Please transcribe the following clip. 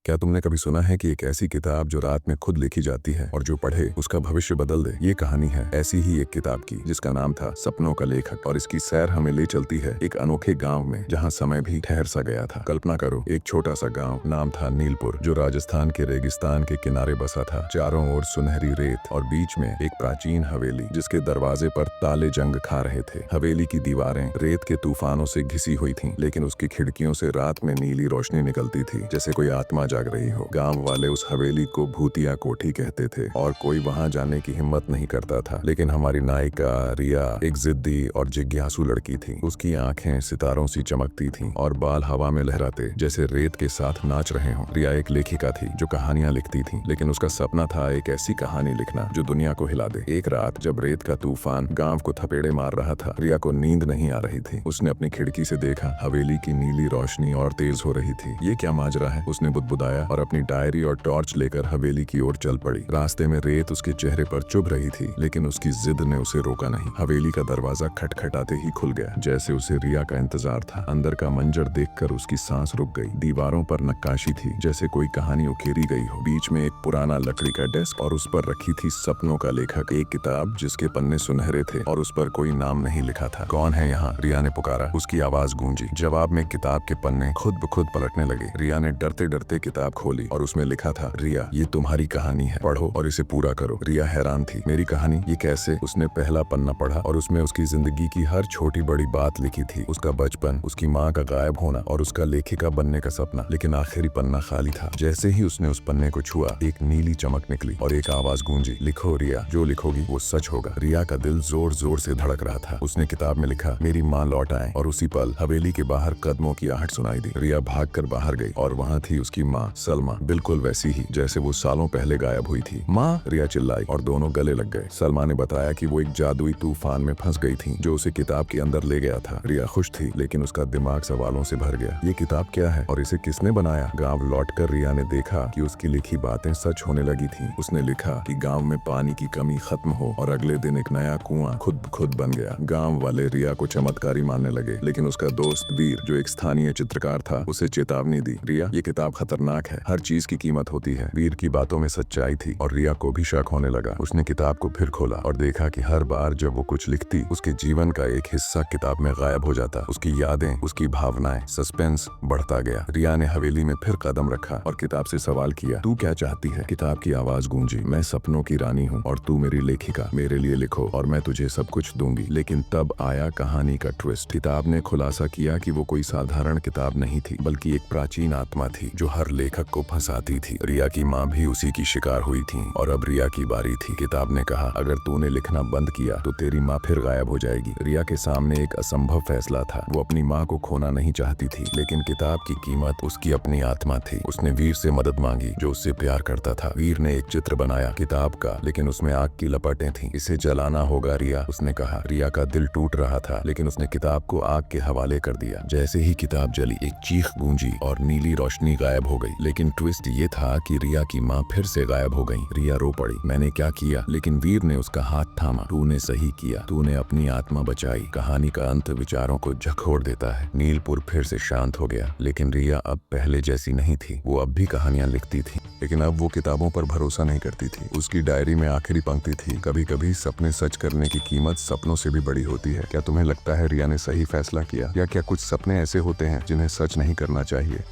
क्या तुमने कभी सुना है कि एक ऐसी किताब जो रात में खुद लिखी जाती है और जो पढ़े उसका भविष्य बदल दे। ये कहानी है ऐसी ही एक किताब की जिसका नाम था सपनों का लेखक। और इसकी सैर हमें ले चलती है एक अनोखे गांव में जहां समय भी ठहर सा गया था। कल्पना करो, एक छोटा सा गांव, नाम था नीलपुर, जो राजस्थान के रेगिस्तान के किनारे बसा था। चारों ओर सुनहरी रेत और बीच में एक प्राचीन हवेली जिसके दरवाजे पर ताले जंग खा रहे थे। हवेली की दीवारें रेत के तूफानों से घिसी हुई थीं, लेकिन उसकी खिड़कियों से रात में नीली रोशनी निकलती थी, जैसे कोई आत्मा जाग रही हो। गांव वाले उस हवेली को भूतिया कोठी कहते थे और कोई वहां जाने की हिम्मत नहीं करता था। लेकिन हमारी नायिका रिया एक जिद्दी और जिज्ञासु लड़की थी। उसकी आंखें सितारों सी चमकती थीं और बाल हवा में लहराते जैसे रेत के साथ नाच रहे हों। रिया एक लेखिका थी जो कहानियां लिखती थी, लेकिन उसका सपना था एक ऐसी कहानी लिखना जो दुनिया को हिला दे। एक रात जब रेत का तूफान गांव को थपेड़े मार रहा था, रिया को नींद नहीं आ रही थी। उसने अपनी खिड़की से देखा, हवेली की नीली रोशनी और तेज हो रही थी। ये क्या माजरा है, उसने बुदबुदाया और अपनी डायरी और टॉर्च लेकर हवेली की ओर चल पड़ी। रास्ते में रेत उसके चेहरे पर चुभ रही थी, लेकिन उसकी जिद ने उसे रोका नहीं। हवेली का दरवाजा खटखटाते ही खुल गया, जैसे उसे रिया का इंतजार था। अंदर का मंजर देखकर उसकी सांस रुक गई। दीवारों पर नक्काशी थी जैसे कोई कहानी उकेरी गई हो। बीच में एक पुराना लकड़ी का डेस्क और उस पर रखी थी सपनों का लेखक, एक किताब जिसके पन्ने सुनहरे थे और उस पर कोई नाम नहीं लिखा था। कौन है यहाँ, रिया ने पुकारा। उसकी आवाज गूंजी। जवाब में किताब के पन्ने खुद ब खुद पलटने लगे। रिया ने डरते डरते किताब खोली और उसमें लिखा था, रिया, ये तुम्हारी कहानी है, पढ़ो और इसे पूरा करो। रिया हैरान थी। मेरी कहानी, ये कैसे? उसने पहला पन्ना पढ़ा और उसमें उसकी जिंदगी की हर छोटी बड़ी बात लिखी थी। उसका बचपन, उसकी माँ का गायब होना और उसका लेखिका बनने का सपना। लेकिन आखिरी पन्ना खाली था। जैसे ही उसने उस पन्ने को छुआ, एक नीली चमक निकली और एक आवाज गूंजी, लिखो रिया, जो लिखोगी वो सच होगा। रिया का दिल जोर जोर से धड़क रहा था। उसने किताब में लिखा, मेरी माँ लौट आए, और उसी पल हवेली के बाहर कदमों की आहट सुनाई दी। रिया भागकर बाहर गई और वहाँ थी उसकी माँ सलमा, बिल्कुल वैसी ही जैसे वो सालों पहले गायब हुई थी। माँ, रिया चिल्लाई और दोनों गले लग गए। सलमा ने बताया कि वो एक जादुई तूफान में फंस गई थी जो उसे किताब के अंदर ले गया था। रिया खुश थी, लेकिन उसका दिमाग सवालों से भर गया। ये किताब क्या है और इसे किसने बनाया? गांव लौटकर रिया ने देखा कि उसकी लिखी बातें सच होने लगी थी। उसने लिखा कि गांव में पानी की कमी खत्म हो, और अगले दिन एक नया कुआं खुद ब खुद बन गया। गांव वाले रिया को चमत्कारी मानने लगे, लेकिन उसका दोस्त वीर, जो एक स्थानीय चित्रकार था, उसे चेतावनी दी, रिया, ये किताब खतरनाक है, हर चीज की कीमत होती है। वीर की बातों में सच्चाई थी और रिया को भी शक होने लगा। उसने किताब को फिर खोला और देखा कि हर बार जब वो कुछ लिखती, उसके जीवन का एक हिस्सा किताब में गायब हो जाता। उसकी यादें, उसकी भावनाएं, सस्पेंस बढ़ता गया। रिया ने हवेली में फिर कदम रखा और किताब से सवाल किया, तू क्या चाहती है? किताब की आवाज गूंजी, मैं सपनों की रानी हूँ और तू मेरी लेखिका। मेरे लिए लिखो और मैं तुझे सब कुछ दूंगी। लेकिन तब आया कहानी का ट्विस्ट। किताब ने खुलासा किया कि वो कोई साधारण किताब नहीं थी, बल्कि एक प्राचीन आत्मा थी जो हर लेखक को फंसाती थी। रिया की माँ भी उसी की शिकार हुई थी और अब रिया की बारी थी। किताब ने कहा, अगर तूने लिखना बंद किया तो तेरी माँ फिर गायब हो जाएगी। रिया के सामने एक असंभव फैसला था। वो अपनी माँ को खोना नहीं चाहती थी, लेकिन किताब की कीमत उसकी अपनी आत्मा थी। उसने वीर से मदद मांगी, जो उससे प्यार करता था। वीर ने एक चित्र बनाया किताब का, लेकिन उसमें आग की लपटें थीं। इसे जलाना होगा रिया, उसने कहा। रिया का दिल टूट रहा था, लेकिन उसने किताब को आग के हवाले कर दिया। जैसे ही किताब जली, एक चीख गूंजी और नीली रोशनी गायब हो गई। लेकिन ट्विस्ट ये था कि रिया की माँ फिर से गायब हो गई। रिया रो पड़ी, मैंने क्या किया? लेकिन वीर ने उसका हाथ थामा। तूने सही किया, तूने अपनी आत्मा बचाई। कहानी का अंत विचारों को झकझोर देता है। नीलपुर फिर से शांत हो गया, लेकिन रिया अब पहले जैसी नहीं थी। वो अब भी कहानियां लिखती थी, लेकिन अब वो किताबों पर भरोसा नहीं करती थी। उसकी डायरी में आखिरी पंक्ति थी, कभी कभी सपने सच करने की कीमत सपनों से भी बड़ी होती है। क्या तुम्हें लगता है रिया ने सही फैसला किया, या क्या कुछ सपने ऐसे होते हैं जिन्हें सच नहीं करना चाहिए?